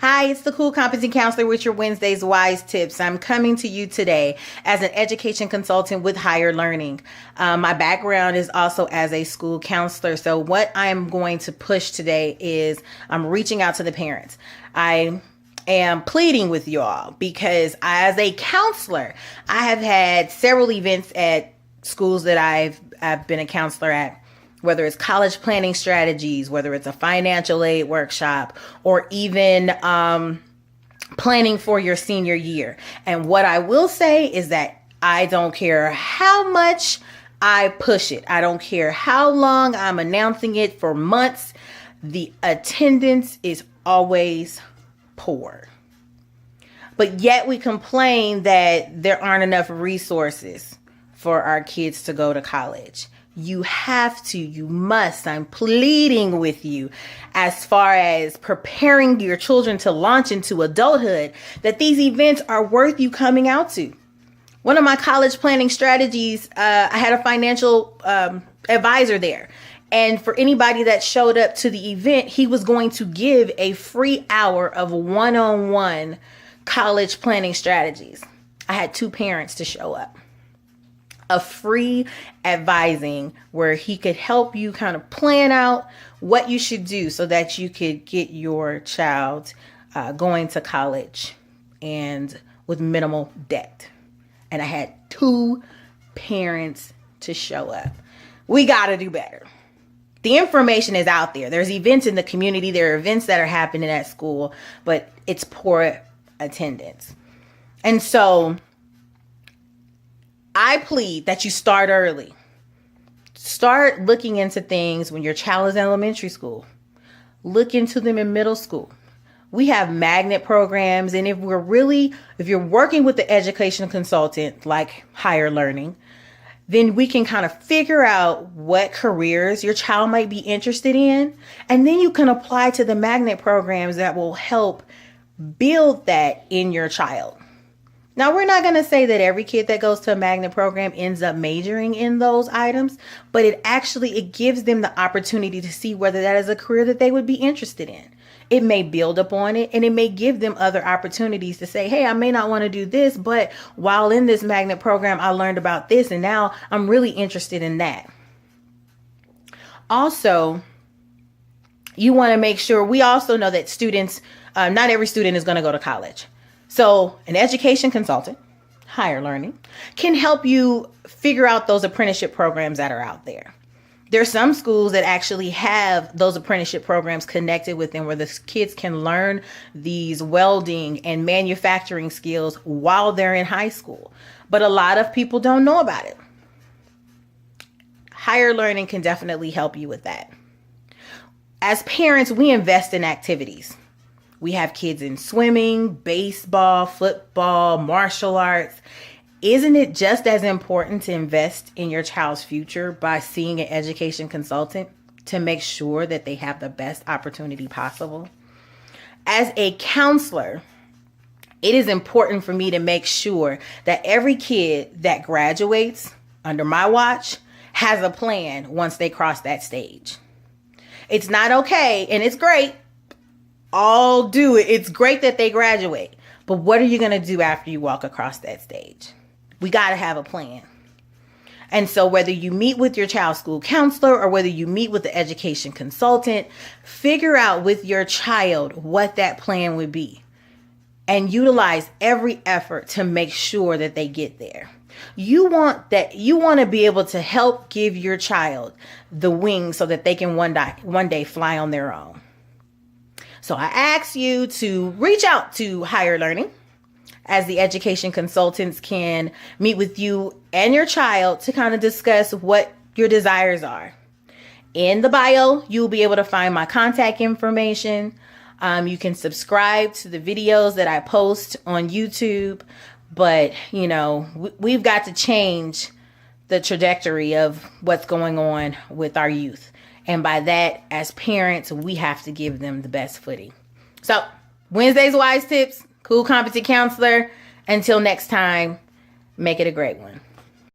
Hi, it's the Cool Competent Counselor with your Wednesday's Wise Tips. I'm coming to you today as an education consultant with Higher Learning. My background is also as a school counselor. So what I'm going to push today is I'm reaching out to the parents. I am pleading with you all because as a counselor, I have had several events at schools that I've been a counselor at. Whether it's college planning strategies, whether it's a financial aid workshop, or even planning for your senior year. And what I will say is that I don't care how much I push it. I don't care how long I'm announcing it for months. The attendance is always poor. But yet we complain that there aren't enough resources for our kids to go to college. You have to, you must, I'm pleading with you as far as preparing your children to launch into adulthood, that these events are worth you coming out to. One of my college planning strategies, I had a financial advisor there. And for anybody that showed up to the event, he was going to give a free hour of one-on-one college planning strategies. I had 2 parents to show up. A free advising where he could help you kind of plan out what you should do so that you could get your child going to college and with minimal debt. And I had 2 parents to show up. We got to do better. The information is out there. There's events in the community. There are events that are happening at school, but it's poor attendance. And so I plead that you start early. Start looking into things when your child is in elementary school. Look into them in middle school. We have magnet programs. And if you're working with the education consultant like Higher Learning, then we can kind of figure out what careers your child might be interested in. And then you can apply to the magnet programs that will help build that in your child. Now, we're not going to say that every kid that goes to a magnet program ends up majoring in those items, but it gives them the opportunity to see whether that is a career that they would be interested in. It may build upon it, and it may give them other opportunities to say, hey, I may not want to do this, but while in this magnet program, I learned about this, and now I'm really interested in that. Also, you want to make sure, we also know that students, not every student is going to go to college. So an education consultant, Higher Learning, can help you figure out those apprenticeship programs that are out there. There are some schools that actually have those apprenticeship programs connected with them where the kids can learn these welding and manufacturing skills while they're in high school. But a lot of people don't know about it. Higher Learning can definitely help you with that. As parents, we invest in activities. We have kids in swimming, baseball, football, martial arts. Isn't it just as important to invest in your child's future by seeing an education consultant to make sure that they have the best opportunity possible? As a counselor, it is important for me to make sure that every kid that graduates under my watch has a plan once they cross that stage. It's not okay, and it's great. All do it. It's great that they graduate. But what are you going to do after you walk across that stage? We got to have a plan. And so whether you meet with your child's school counselor or whether you meet with the education consultant, figure out with your child what that plan would be and utilize every effort to make sure that they get there. You want to be able to help give your child the wings so that they can one day fly on their own. So I ask you to reach out to Higher Learning, as the education consultants can meet with you and your child to kind of discuss what your desires are. In the bio, you'll be able to find my contact information. You can subscribe to the videos that I post on YouTube. But, we've got to change the trajectory of what's going on with our youth. And by that, as parents, we have to give them the best footing. So, Wednesday's Wise Tips, Cool Competent Counselor. Until next time, make it a great one.